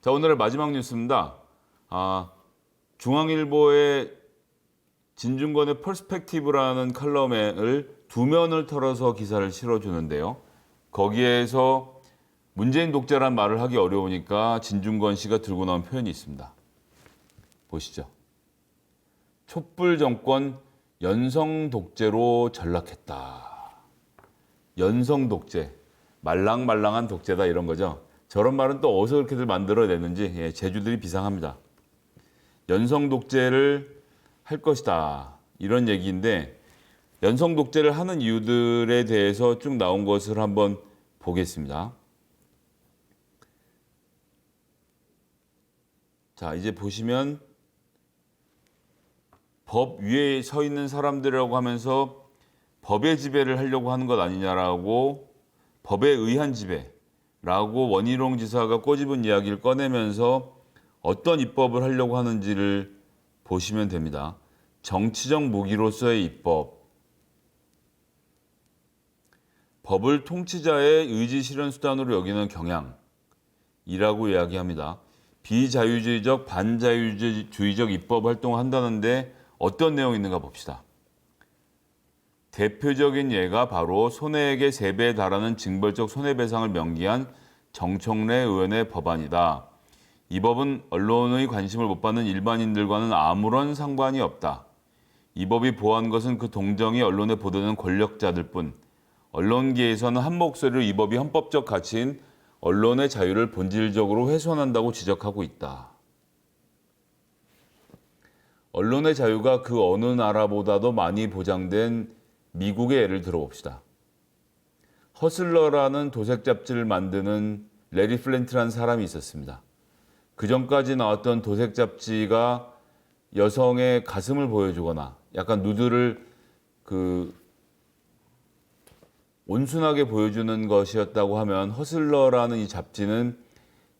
자, 오늘의 마지막 뉴스입니다. 중앙일보의 진중권의 퍼스펙티브라는 칼럼을 두 면을 털어서 기사를 실어주는데요. 거기에서 문재인 독재란 말을 하기 어려우니까 진중권 씨가 들고 나온 표현이 있습니다. 보시죠. 촛불 정권 연성 독재로 전락했다. 연성 독재, 말랑말랑한 독재다 이런 거죠. 저런 말은 또 어디서 그렇게들 만들어내는지 제주들이 비상합니다. 연성 독재를 할 것이다 이런 얘기인데 연성 독재를 하는 이유들에 대해서 쭉 나온 것을 한번 보겠습니다. 자, 이제 보시면 법 위에 서 있는 사람들이라고 하면서 법의 지배를 하려고 하는 것 아니냐라고 법에 의한 지배라고 원희룡 지사가 꼬집은 이야기를 꺼내면서 어떤 입법을 하려고 하는지를 보시면 됩니다. 정치적 무기로서의 입법, 법을 통치자의 의지 실현 수단으로 여기는 경향이라고 이야기합니다. 비자유주의적, 반자유주의적 입법 활동을 한다는데 어떤 내용이 있는가 봅시다. 대표적인 예가 바로 손해액의 3배에 달하는 징벌적 손해배상을 명기한 정청래 의원의 법안이다. 이 법은 언론의 관심을 못 받는 일반인들과는 아무런 상관이 없다. 이 법이 보호한 것은 그 동정이 언론에 보도되는 권력자들 뿐, 언론계에서는 한 목소리로 이 법이 헌법적 가치인 언론의 자유를 본질적으로 훼손한다고 지적하고 있다. 언론의 자유가 그 어느 나라보다도 많이 보장된 미국의 예를 들어봅시다. 허슬러라는 도색 잡지를 만드는 레리 플랜트라는 사람이 있었습니다. 그 전까지 나왔던 도색 잡지가 여성의 가슴을 보여주거나 약간 누드를 온순하게 보여주는 것이었다고 하면 허슬러라는 이 잡지는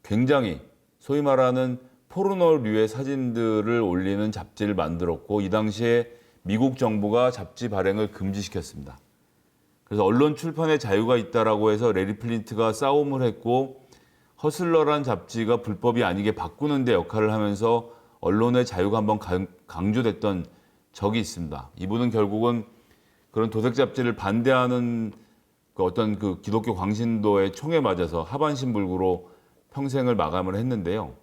굉장히 소위 말하는 포르노류의 사진들을 올리는 잡지를 만들었고 이 당시에 미국 정부가 잡지 발행을 금지시켰습니다. 그래서 언론 출판의 자유가 있다라고 해서 레리 플린트가 싸움을 했고 허슬러란 잡지가 불법이 아니게 바꾸는 데 역할을 하면서 언론의 자유가 한번 강조됐던 적이 있습니다. 이분은 결국은 그런 도색 잡지를 반대하는 어떤 기독교 광신도의 총에 맞아서 하반신불구로 평생을 마감을 했는데요.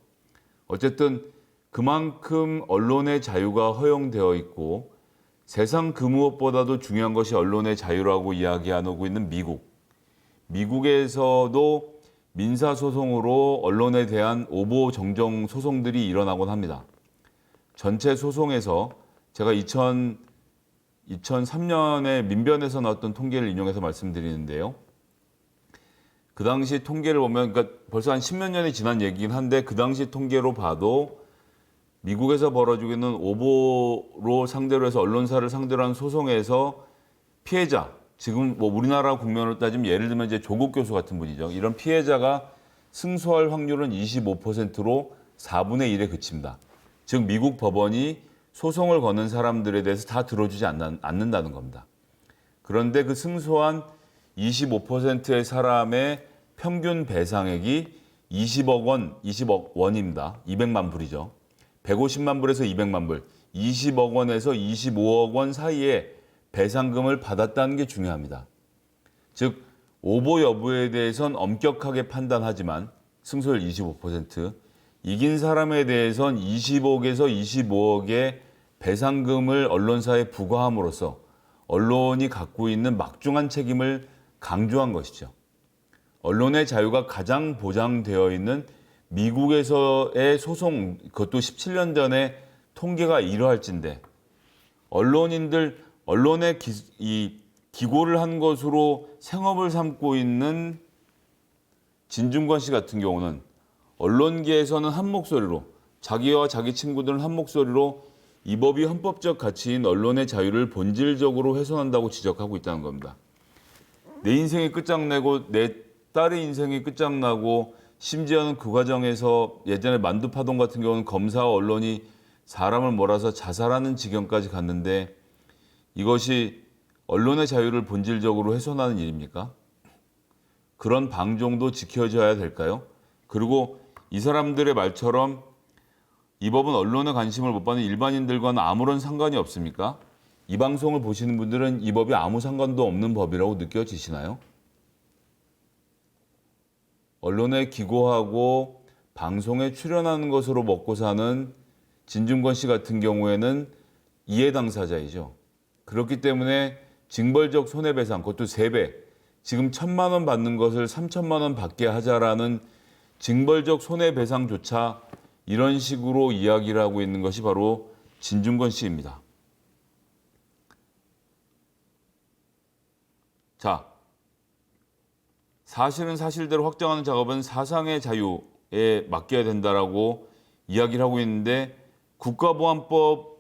어쨌든 그만큼 언론의 자유가 허용되어 있고 세상 그 무엇보다도 중요한 것이 언론의 자유라고 이야기하고 있는 미국에서도 민사소송으로 언론에 대한 오보 정정 소송들이 일어나곤 합니다. 전체 소송에서 제가 2003년에 민변에서 나왔던 통계를 인용해서 말씀드리는데요. 그 당시 통계를 보면 그러니까 벌써 한 10몇 년이 지난 얘기긴 한데 그 당시 통계로 봐도 미국에서 벌어지고 있는 오보로 상대로 해서 언론사를 상대로 한 소송에서 피해자, 지금 뭐 우리나라 국면으로 따지면 예를 들면 이제 조국 교수 같은 분이죠. 이런 피해자가 승소할 확률은 25%로 4분의 1에 그칩니다. 즉 미국 법원이 소송을 거는 사람들에 대해서 다 들어주지 않는다는 겁니다. 그런데 그 승소한 25%의 사람의 평균 배상액이 20억 원입니다. 200만 불이죠. 150만 불에서 200만 불, 20억 원에서 25억 원 사이에 배상금을 받았다는 게 중요합니다. 즉 오보 여부에 대해선 엄격하게 판단하지만 승소율 25%, 이긴 사람에 대해선 20억에서 25억의 배상금을 언론사에 부과함으로써 언론이 갖고 있는 막중한 책임을 강조한 것이죠. 언론의 자유가 가장 보장되어 있는 미국에서의 소송, 그것도 17년 전에 통계가 이러할진데 언론의 기고를 한 것으로 생업을 삼고 있는 진중권 씨 같은 경우는 언론계에서는 한 목소리로 자기와 자기 친구들은 한 목소리로 이 법이 헌법적 가치인 언론의 자유를 본질적으로 훼손한다고 지적하고 있다는 겁니다. 내 인생이 끝장내고 내 딸의 인생이 끝장나고 심지어는 그 과정에서 예전에 만두파동 같은 경우는 검사와 언론이 사람을 몰아서 자살하는 지경까지 갔는데 이것이 언론의 자유를 본질적으로 훼손하는 일입니까? 그런 방종도 지켜져야 될까요? 그리고 이 사람들의 말처럼 이 법은 언론의 관심을 못 받는 일반인들과는 아무런 상관이 없습니까? 이 방송을 보시는 분들은 이 법이 아무 상관도 없는 법이라고 느껴지시나요? 언론에 기고하고 방송에 출연하는 것으로 먹고 사는 진중권 씨 같은 경우에는 이해 당사자이죠. 그렇기 때문에 징벌적 손해배상, 그것도 3배, 지금 1,000만 원 받는 것을 3,000만 원 받게 하자라는 징벌적 손해배상조차 이런 식으로 이야기를 하고 있는 것이 바로 진중권 씨입니다. 자, 사실은 사실대로 확정하는 작업은 사상의 자유에 맡겨야 된다라고 이야기를 하고 있는데 국가보안법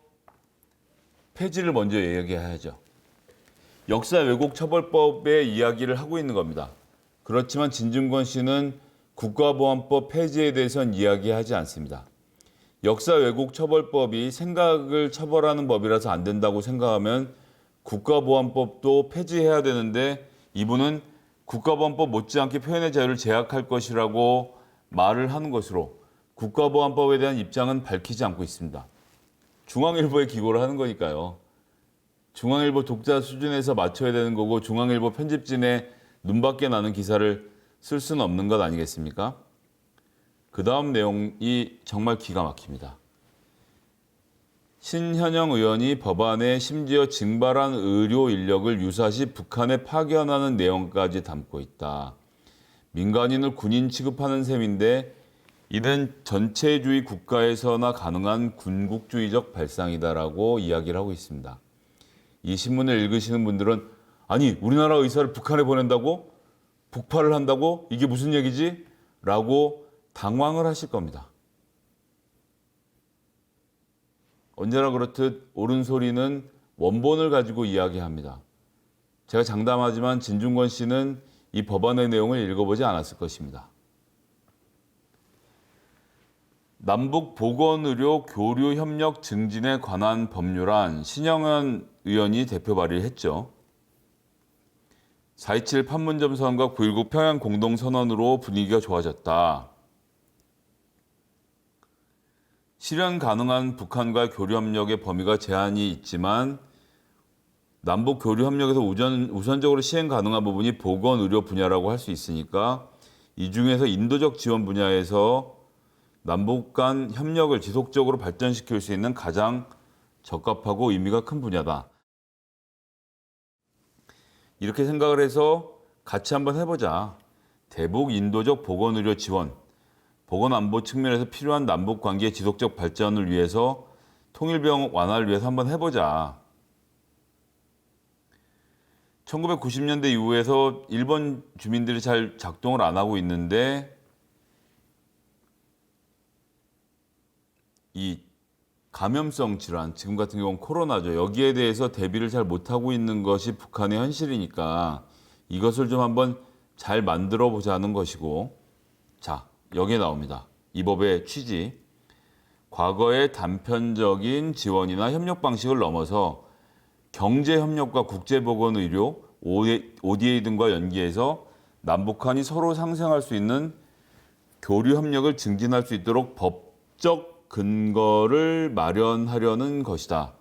폐지를 먼저 이야기해야죠. 역사 왜곡 처벌법의 이야기를 하고 있는 겁니다. 그렇지만 진중권 씨는 국가보안법 폐지에 대해서는 이야기하지 않습니다. 역사 왜곡 처벌법이 생각을 처벌하는 법이라서 안 된다고 생각하면 국가보안법도 폐지해야 되는데 이분은 국가보안법 못지않게 표현의 자유를 제약할 것이라고 말을 하는 것으로 국가보안법에 대한 입장은 밝히지 않고 있습니다. 중앙일보에 기고를 하는 거니까요. 중앙일보 독자 수준에서 맞춰야 되는 거고 중앙일보 편집진에 눈밖에 나는 기사를 쓸 수는 없는 것 아니겠습니까? 그 다음 내용이 정말 기가 막힙니다. 신현영 의원이 법안에 심지어 징발한 의료 인력을 유사시 북한에 파견하는 내용까지 담고 있다. 민간인을 군인 취급하는 셈인데 이는 전체주의 국가에서나 가능한 군국주의적 발상이다라고 이야기를 하고 있습니다. 이 신문을 읽으시는 분들은 아니 우리나라 의사를 북한에 보낸다고? 북파를 한다고? 이게 무슨 얘기지? 라고 당황을 하실 겁니다. 언제나 그렇듯 옳은 소리는 원본을 가지고 이야기합니다. 제가 장담하지만 진중권 씨는 이 법안의 내용을 읽어보지 않았을 것입니다. 남북보건의료 교류협력 증진에 관한 법률안 신영현 의원이 대표 발의를 했죠. 4.27 판문점 선언과 9.19 평양 공동선언으로 분위기가 좋아졌다. 실현 가능한 북한과 교류협력의 범위가 제한이 있지만 남북 교류협력에서 우선적으로 시행 가능한 부분이 보건의료 분야라고 할 수 있으니까 이 중에서 인도적 지원 분야에서 남북 간 협력을 지속적으로 발전시킬 수 있는 가장 적합하고 의미가 큰 분야다. 이렇게 생각을 해서 같이 한번 해보자. 대북 인도적 보건의료 지원, 보건안보 측면에서 필요한 남북관계의 지속적 발전을 위해서 통일병 완화를 위해서 한번 해보자. 1990년대 이후에서 일본 주민들이 잘 작동을 안 하고 있는데 이 감염성 질환, 지금 같은 경우는 코로나죠. 여기에 대해서 대비를 잘 못하고 있는 것이 북한의 현실이니까 이것을 좀 한번 잘 만들어 보자는 것이고, 자, 여기에 나옵니다. 이 법의 취지. 과거의 단편적인 지원이나 협력 방식을 넘어서 경제협력과 국제보건의료, ODA 등과 연계해서 남북한이 서로 상생할 수 있는 교류협력을 증진할 수 있도록 법적 근거를 마련하려는 것이다.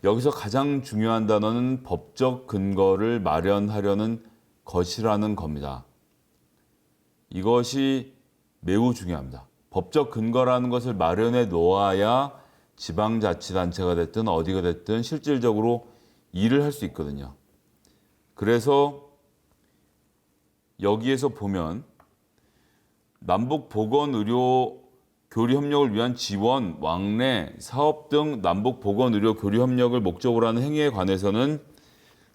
여기서 가장 중요한 단어는 법적 근거를 마련하려는 것이라는 겁니다. 이것이 매우 중요합니다. 법적 근거라는 것을 마련해 놓아야 지방자치단체가 됐든 어디가 됐든 실질적으로 일을 할 수 있거든요. 그래서 여기에서 보면 남북보건의료 교류협력을 위한 지원, 왕래, 사업 등 남북보건의료 교류협력을 목적으로 하는 행위에 관해서는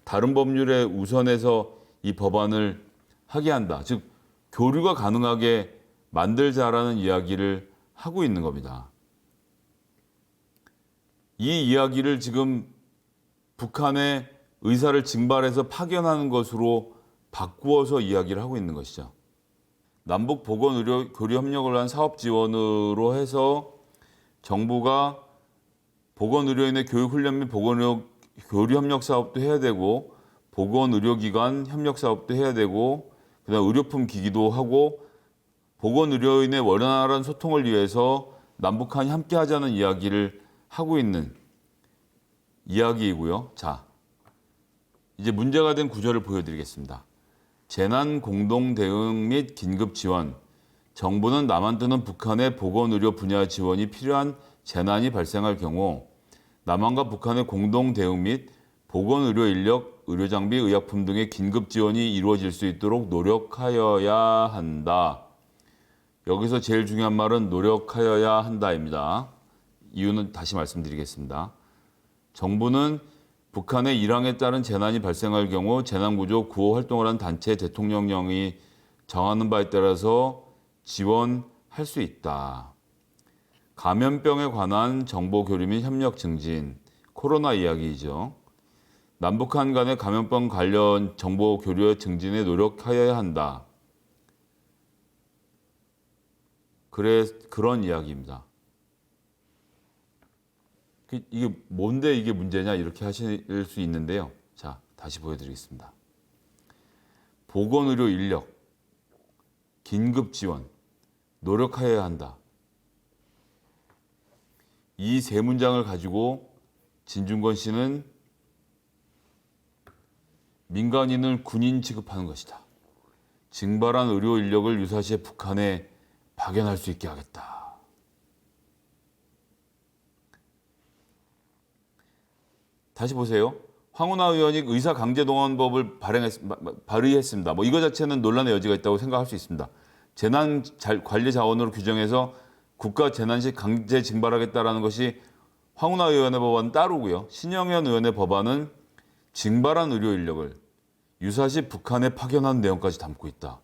다른 법률에 우선해서 이 법안을 하게 한다. 즉 교류가 가능하게 만들자라는 이야기를 하고 있는 겁니다. 이 이야기를 지금 북한의 의사를 징발해서 파견하는 것으로 바꾸어서 이야기를 하고 있는 것이죠. 남북 보건의료 교류협력을 위한 사업 지원으로 해서 정부가 보건의료인의 교육훈련 및 보건의료 교류협력 사업도 해야 되고 보건의료기관 협력 사업도 해야 되고 그다음 의료품 기기도 하고 보건의료인의 원활한 소통을 위해서 남북한이 함께 하자는 이야기를 하고 있는 이야기이고요. 자, 이제 문제가 된 구절을 보여드리겠습니다. 재난 공동 대응 및 긴급 지원. 정부는 남한 또는 북한의 보건의료 분야 지원이 필요한 재난이 발생할 경우 남한과 북한의 공동 대응 및 보건의료 인력, 의료장비, 의약품 등의 긴급 지원이 이루어질 수 있도록 노력하여야 한다. 여기서 제일 중요한 말은 노력하여야 한다입니다. 이유는 다시 말씀드리겠습니다. 정부는 북한의 일항에 따른 재난이 발생할 경우 재난구조 구호 활동을 한 단체 대통령령이 정하는 바에 따라서 지원할 수 있다. 감염병에 관한 정보 교류 및 협력 증진, 코로나 이야기이죠. 남북한 간의 감염병 관련 정보 교류 증진에 노력하여야 한다. 그런 이야기입니다. 이게 뭔데 이게 문제냐 이렇게 하실 수 있는데요. 자, 다시 보여드리겠습니다. 보건의료 인력, 긴급 지원, 노력하여야 한다. 이 세 문장을 가지고 진중권 씨는 민간인을 군인 취급하는 것이다. 징발한 의료 인력을 유사시에 북한에 파견할 수 있게 하겠다. 다시 보세요. 황운하 의원이 의사강제동원법을 발의했습니다. 이거 자체는 논란의 여지가 있다고 생각할 수 있습니다. 재난관리 자원으로 규정해서 국가 재난 시 강제 징발하겠다라는 것이 황운하 의원의 법안은 따르고요. 신영현 의원의 법안은 징발한 의료 인력을 유사시 북한에 파견하는 내용까지 담고 있다.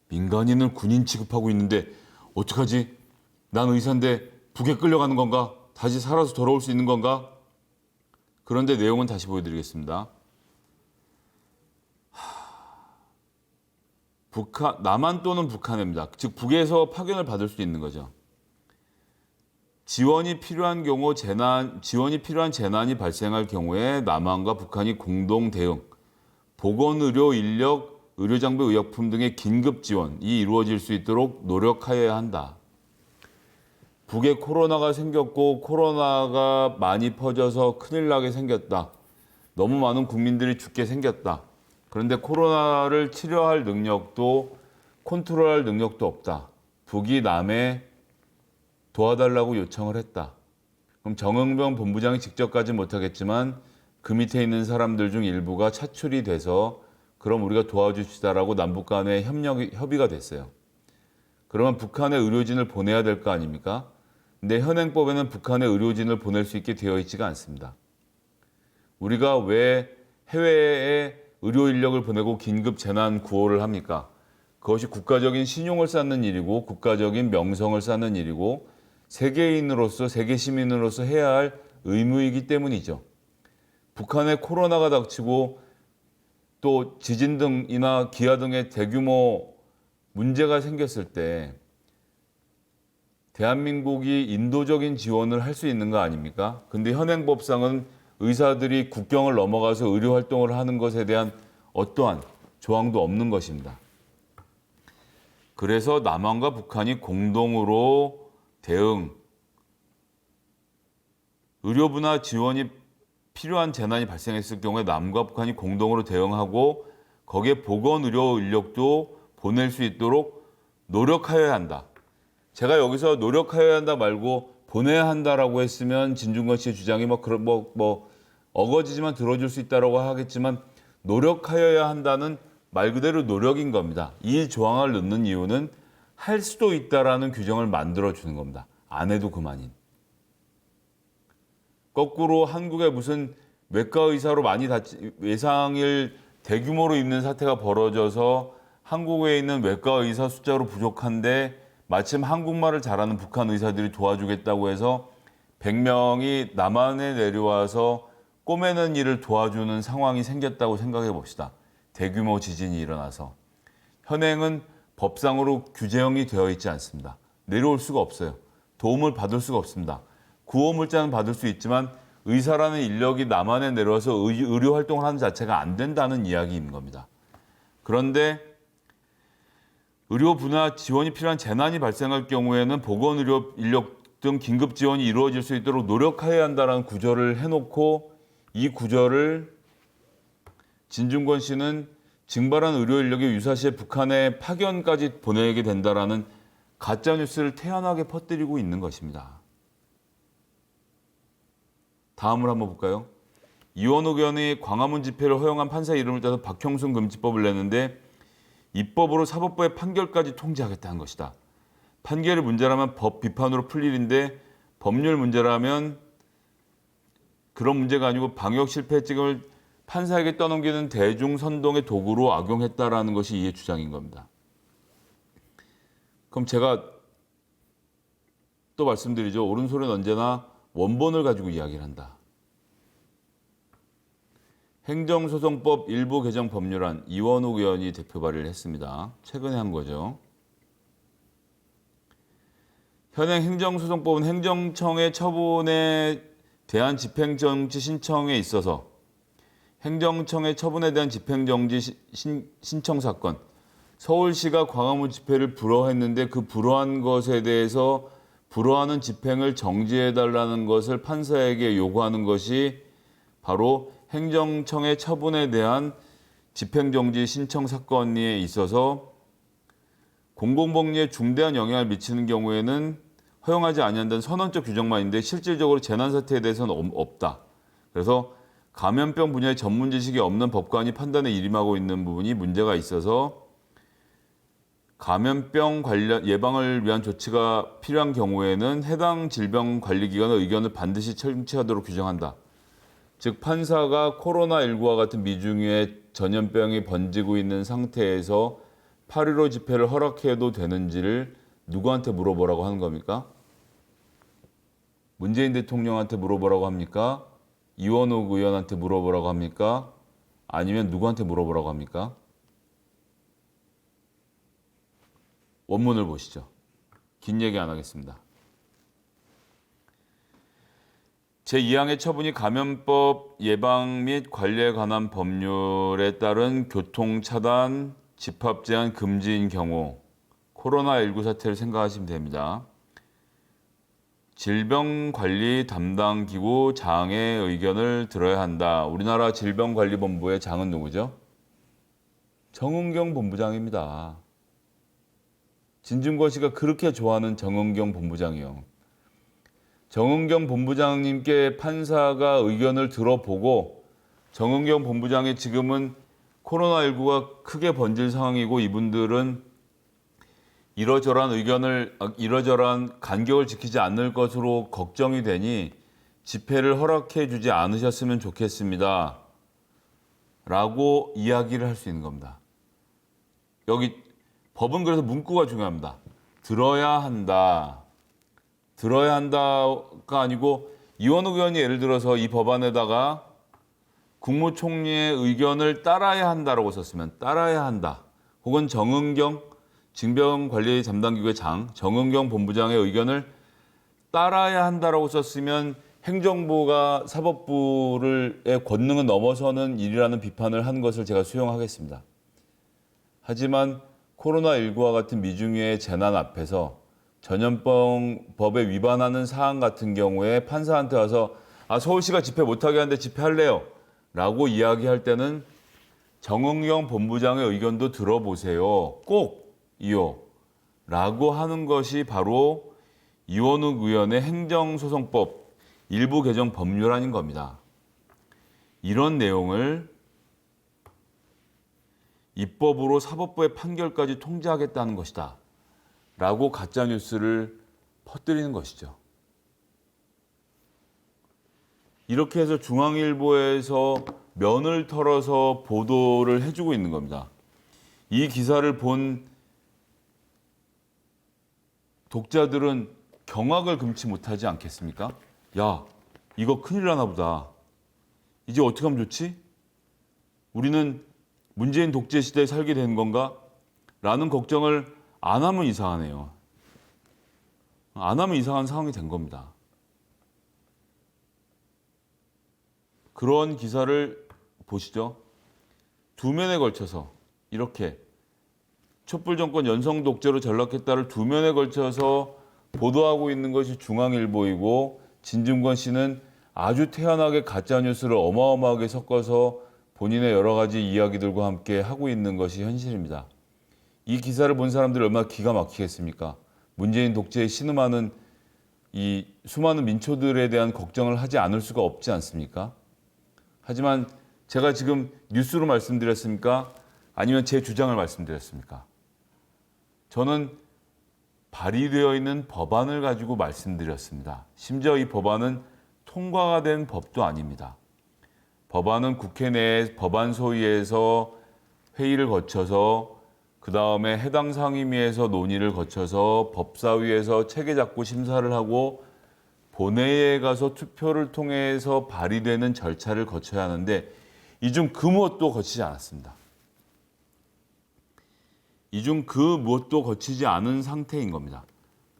민간인을 군인 취급하고 있는데 어떡하지? 난 의사인데 북에 끌려가는 건가? 다시 살아서 돌아올 수 있는 건가? 그런데 내용은 다시 보여드리겠습니다. 남한 또는 북한입니다. 즉 북에서 파견을 받을 수 있는 거죠. 지원이 필요한 재난이 발생할 경우에 남한과 북한이 공동 대응, 보건의료 인력, 의료장비, 의약품 등의 긴급 지원이 이루어질 수 있도록 노력하여야 한다. 북에 코로나가 생겼고 코로나가 많이 퍼져서 큰일 나게 생겼다. 너무 많은 국민들이 죽게 생겼다. 그런데 코로나를 치료할 능력도 컨트롤할 능력도 없다. 북이 남에 도와달라고 요청을 했다. 그럼 정응병 본부장이 직접 가지 못하겠지만 그 밑에 있는 사람들 중 일부가 차출이 돼서 그럼 우리가 도와주시다라고 남북 간에 협의가 됐어요. 그러면 북한의 의료진을 보내야 될 거 아닙니까? 근데 현행법에는 북한의 의료진을 보낼 수 있게 되어 있지가 않습니다. 우리가 왜 해외에 의료 인력을 보내고 긴급 재난 구호를 합니까? 그것이 국가적인 신용을 쌓는 일이고 국가적인 명성을 쌓는 일이고 세계인으로서 세계 시민으로서 해야 할 의무이기 때문이죠. 북한에 코로나가 닥치고 또 지진 등이나 기아 등의 대규모 문제가 생겼을 때 대한민국이 인도적인 지원을 할 수 있는 거 아닙니까? 근데 현행법상은 의사들이 국경을 넘어가서 의료 활동을 하는 것에 대한 어떠한 조항도 없는 것입니다. 그래서 남한과 북한이 공동으로 대응, 의료부나 지원이 필요한 재난이 발생했을 경우에 남과 북한이 공동으로 대응하고 거기에 보건의료 인력도 보낼 수 있도록 노력하여야 한다. 제가 여기서 노력하여야 한다 말고 보내야 한다라고 했으면 진중권 씨의 주장이 어거지지만 들어줄 수 있다라고 하겠지만 노력하여야 한다는 말 그대로 노력인 겁니다. 이 조항을 넣는 이유는 할 수도 있다라는 규정을 만들어 주는 겁니다. 안 해도 그만인. 거꾸로 한국에 무슨 외과 의사로 많이 외상을 대규모로 입는 사태가 벌어져서 한국에 있는 외과 의사 숫자로 부족한데 마침 한국말을 잘하는 북한 의사들이 도와주겠다고 해서 100명이 남한에 내려와서 꼬매는 일을 도와주는 상황이 생겼다고 생각해 봅시다. 대규모 지진이 일어나서. 현행은 법상으로 규제형이 되어 있지 않습니다. 내려올 수가 없어요. 도움을 받을 수가 없습니다. 구호물자는 받을 수 있지만 의사라는 인력이 남한에 내려와서 의료 활동을 하는 자체가 안 된다는 이야기인 겁니다. 그런데 의료 분야 지원이 필요한 재난이 발생할 경우에는 보건의료 인력 등 긴급 지원이 이루어질 수 있도록 노력해야 한다는 구절을 해놓고 이 구절을 진중권 씨는 증발한 의료 인력이 유사시에 북한에 파견까지 보내게 된다라는 가짜 뉴스를 태연하게 퍼뜨리고 있는 것입니다. 다음을 한번 볼까요? 이원욱 의원이 광화문 집회를 허용한 판사 이름을 따서 박형순 금지법을 냈는데 입법으로 사법부의 판결까지 통지하겠다는 것이다. 판결이 문제라면 법 비판으로 풀 일인데 법률 문제라면 그런 문제가 아니고 방역 실패증을 판사에게 떠넘기는 대중선동의 도구로 악용했다라는 것이 이의 주장인 겁니다. 그럼 제가 또 말씀드리죠. 옳은 소리는 언제나 원본을 가지고 이야기를 한다. 행정소송법 일부 개정 법률안 이원욱 의원이 대표 발의를 했습니다. 최근에 한 거죠. 현행 행정소송법은 행정청의 처분에 대한 집행정지 신청에 있어서 행정청의 처분에 대한 집행정지 신청 사건, 서울시가 광화문 집회를 불허했는데 그 불허한 것에 대해서 불허하는 집행을 정지해달라는 것을 판사에게 요구하는 것이 바로 행정청의 처분에 대한 집행정지 신청 사건에 있어서 공공복리에 중대한 영향을 미치는 경우에는 허용하지 아니한다는 선언적 규정만 있는데 실질적으로 재난사태에 대해서는 없다. 그래서 감염병 분야의 전문 지식이 없는 법관이 판단에 일임하고 있는 부분이 문제가 있어서 감염병 관련 예방을 위한 조치가 필요한 경우에는 해당 질병관리기관의 의견을 반드시 청취하도록 규정한다. 즉 판사가 코로나19와 같은 미중의 전염병이 번지고 있는 상태에서 8.15 집회를 허락해도 되는지를 누구한테 물어보라고 하는 겁니까? 문재인 대통령한테 물어보라고 합니까? 이원욱 의원한테 물어보라고 합니까? 아니면 누구한테 물어보라고 합니까? 원문을 보시죠. 긴 얘기 안 하겠습니다. 제2항의 처분이 감염법 예방 및 관리에 관한 법률에 따른 교통차단, 집합제한 금지인 경우 코로나19 사태를 생각하시면 됩니다. 질병관리 담당 기구 장의 의견을 들어야 한다. 우리나라 질병관리본부의 장은 누구죠? 정은경 본부장입니다. 진중권 씨가 그렇게 좋아하는 정은경 본부장이요. 정은경 본부장님께 판사가 의견을 들어보고 정은경 본부장이 지금은 코로나19가 크게 번질 상황이고 이분들은 이러저러한 간격을 지키지 않을 것으로 걱정이 되니 집회를 허락해 주지 않으셨으면 좋겠습니다. 라고 이야기를 할 수 있는 겁니다. 여기 법은 그래서 문구가 중요합니다. 들어야 한다. 들어야 한다가 아니고 이원욱 의원이 예를 들어서 이 법안에다가 국무총리의 의견을 따라야 한다라고 썼으면 따라야 한다. 혹은 정은경 징병관리 담당기구의 장, 정은경 본부장의 의견을 따라야 한다라고 썼으면 행정부가 사법부의 권능을 넘어서는 일이라는 비판을 한 것을 제가 수용하겠습니다. 하지만 코로나19와 같은 미중의 재난 앞에서 전염병법에 위반하는 사안 같은 경우에 판사한테 와서 서울시가 집회 못하게 하는데 집회할래요 라고 이야기할 때는 정은경 본부장의 의견도 들어보세요. 꼭이요 라고 하는 것이 바로 이원욱 의원의 행정소송법 일부 개정 법률안인 겁니다. 이런 내용을 입법으로 사법부의 판결까지 통지하겠다는 것이다 라고 가짜뉴스를 퍼뜨리는 것이죠. 이렇게 해서 중앙일보에서 면을 털어서 보도를 해주고 있는 겁니다. 이 기사를 본 독자들은 경악을 금치 못하지 않겠습니까? 야, 이거 큰일 나나 보다. 이제 어떻게 하면 좋지? 우리는 문재인 독재 시대에 살게 된 건가? 라는 걱정을 안 하면 이상하네요. 안 하면 이상한 상황이 된 겁니다. 그런 기사를 보시죠. 두 면에 걸쳐서 이렇게 촛불 정권 연성 독재로 전락했다를 두 면에 걸쳐서 보도하고 있는 것이 중앙일보이고 진중권 씨는 아주 태연하게 가짜뉴스를 어마어마하게 섞어서 본인의 여러 가지 이야기들과 함께 하고 있는 것이 현실입니다. 이 기사를 본 사람들이 얼마나 기가 막히겠습니까? 문재인 독재에 신음하는 이 수많은 민초들에 대한 걱정을 하지 않을 수가 없지 않습니까? 하지만 제가 지금 뉴스로 말씀드렸습니까? 아니면 제 주장을 말씀드렸습니까? 저는 발의되어 있는 법안을 가지고 말씀드렸습니다. 심지어 이 법안은 통과가 된 법도 아닙니다. 법안은 국회 내 법안 소위에서 회의를 거쳐서 그 다음에 해당 상임위에서 논의를 거쳐서 법사위에서 체계작구 심사를 하고 본회의에 가서 투표를 통해서 발의되는 절차를 거쳐야 하는데 이 중 그 무엇도 거치지 않았습니다. 이 중 그 무엇도 거치지 않은 상태인 겁니다.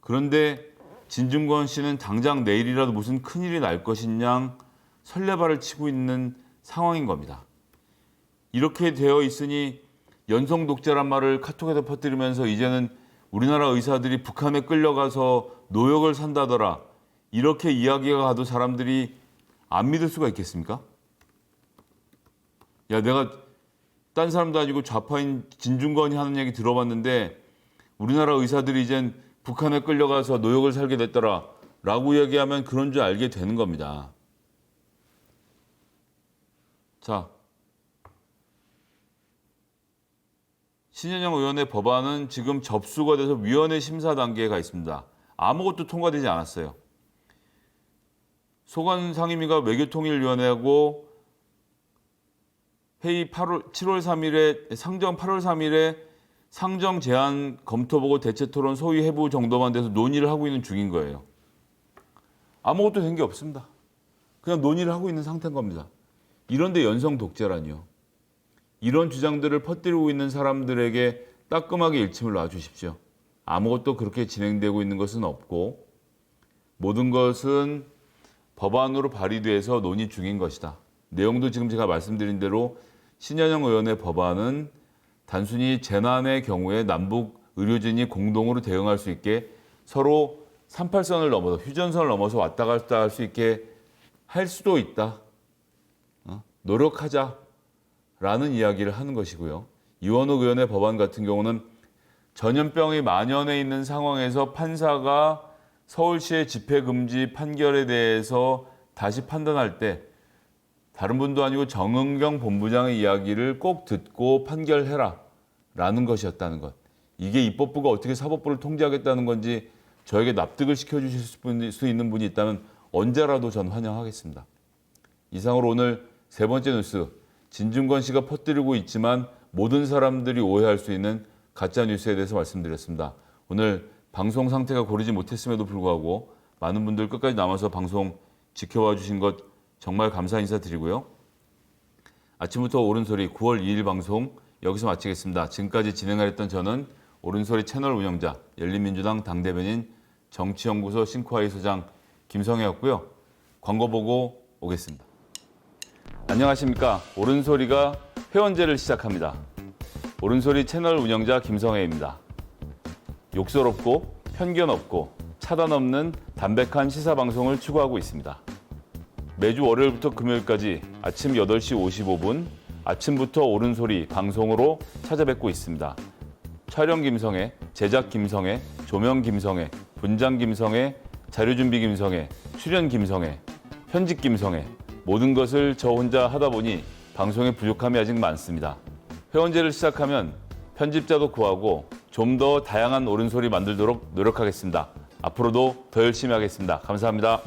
그런데 진중권 씨는 당장 내일이라도 무슨 큰일이 날 것인 양 설레발을 치고 있는 상황인 겁니다. 이렇게 되어 있으니 연성 독재란 말을 카톡에서 퍼뜨리면서 이제는 우리나라 의사들이 북한에 끌려가서 노역을 산다더라. 이렇게 이야기가 가도 사람들이 안 믿을 수가 있겠습니까? 야, 내가 딴 사람도 아니고 좌파인 진중권이 하는 얘기 들어봤는데 우리나라 의사들이 이젠 북한에 끌려가서 노역을 살게 됐더라. 라고 이야기하면 그런 줄 알게 되는 겁니다. 자, 신현영 의원의 법안은 지금 접수가 돼서 위원회 심사 단계에 가 있습니다. 아무것도 통과되지 않았어요. 소관 상임위가 외교통일위원회하고 회의 7월 3일에 상정 8월 3일에 상정 제안 검토보고 대체토론 소위 해부 정도만 돼서 논의를 하고 있는 중인 거예요. 아무것도 된 게 없습니다. 그냥 논의를 하고 있는 상태인 겁니다. 이런데 연성 독재라니요. 이런 주장들을 퍼뜨리고 있는 사람들에게 따끔하게 일침을 놔주십시오. 아무것도 그렇게 진행되고 있는 것은 없고 모든 것은 법안으로 발의돼서 논의 중인 것이다. 내용도 지금 제가 말씀드린 대로 신현영 의원의 법안은 단순히 재난의 경우에 남북 의료진이 공동으로 대응할 수 있게 서로 38선을 넘어서 휴전선을 넘어서 왔다 갔다 할 수 있게 할 수도 있다. 노력하자라는 이야기를 하는 것이고요. 이원욱 의원의 법안 같은 경우는 전염병이 만연해 있는 상황에서 판사가 서울시의 집회금지 판결에 대해서 다시 판단할 때 다른 분도 아니고 정은경 본부장의 이야기를 꼭 듣고 판결해라 라는 것이었다는 것. 이게 입법부가 어떻게 사법부를 통제하겠다는 건지 저에게 납득을 시켜주실 수 있는 분이 있다면 언제라도 전 환영하겠습니다. 이상으로 오늘 세 번째 뉴스, 진중권 씨가 퍼뜨리고 있지만 모든 사람들이 오해할 수 있는 가짜 뉴스에 대해서 말씀드렸습니다. 오늘 방송 상태가 고르지 못했음에도 불구하고 많은 분들 끝까지 남아서 방송 지켜봐 주신 것 정말 감사 인사드리고요. 아침부터 옳은소리 9월 2일 방송 여기서 마치겠습니다. 지금까지 진행을 했던 저는 옳은소리 채널 운영자, 열린민주당 당대변인 정치연구소 싱크와이 소장 김성애였고요. 광고 보고 오겠습니다. 안녕하십니까. 옳은소리가 회원제를 시작합니다. 옳은소리 채널 운영자 김성애입니다. 욕설 없고 편견 없고 차단 없는 담백한 시사 방송을 추구하고 있습니다. 매주 월요일부터 금요일까지 아침 8시 55분 아침부터 옳은소리 방송으로 찾아뵙고 있습니다. 촬영 김성애, 제작 김성애, 조명 김성애, 분장 김성애, 자료준비 김성애, 출연 김성애, 편집 김성애 모든 것을 저 혼자 하다 보니 방송에 부족함이 아직 많습니다. 회원제를 시작하면 편집자도 구하고 좀 더 다양한 옳은소리 만들도록 노력하겠습니다. 앞으로도 더 열심히 하겠습니다. 감사합니다.